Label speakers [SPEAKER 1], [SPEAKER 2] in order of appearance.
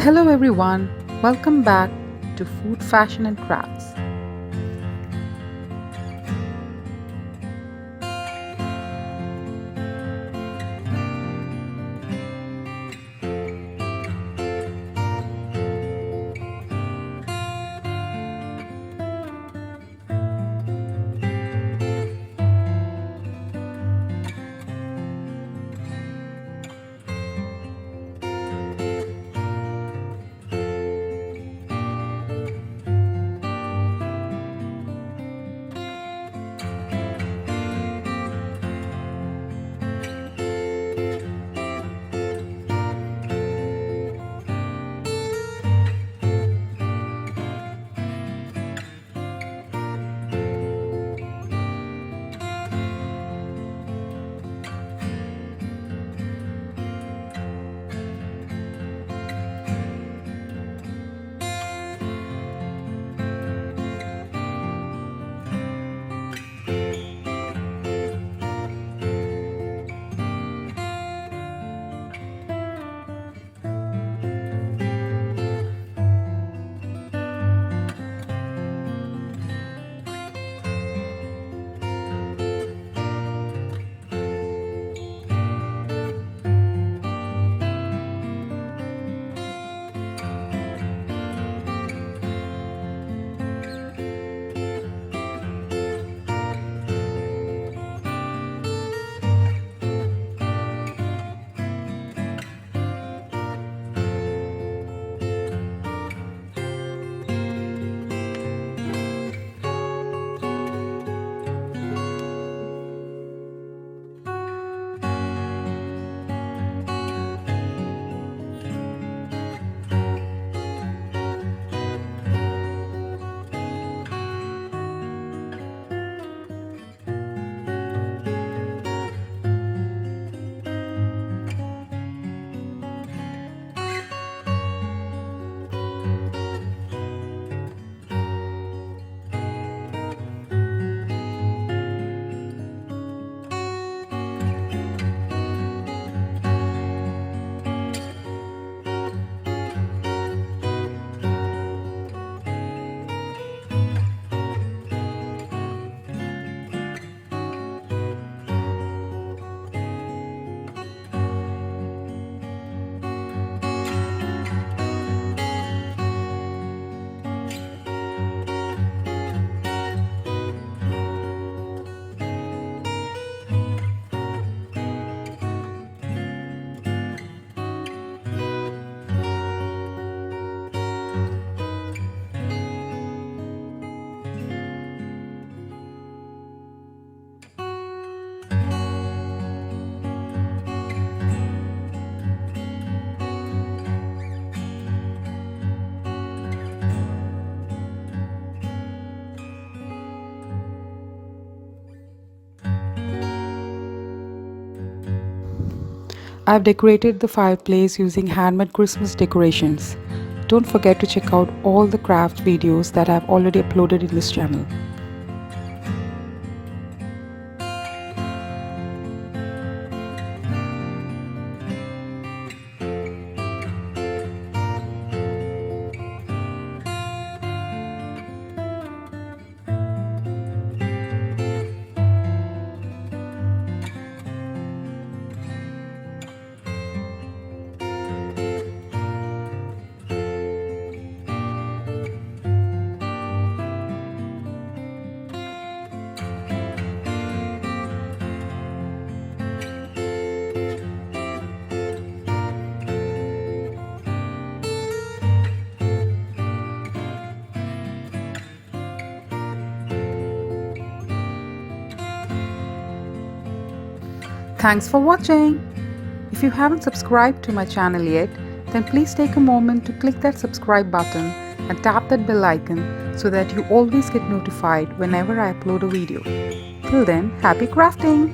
[SPEAKER 1] Hello everyone, welcome back to Food, Fashion and Crafts. I've decorated the fireplace using handmade Christmas decorations. Don't forget to check out all the craft videos that I've already uploaded in this channel. Thanks for watching. If you haven't subscribed to my channel yet, then please take a moment to click that subscribe button and tap that bell icon so that you always get notified whenever I upload a video. Till then, happy crafting!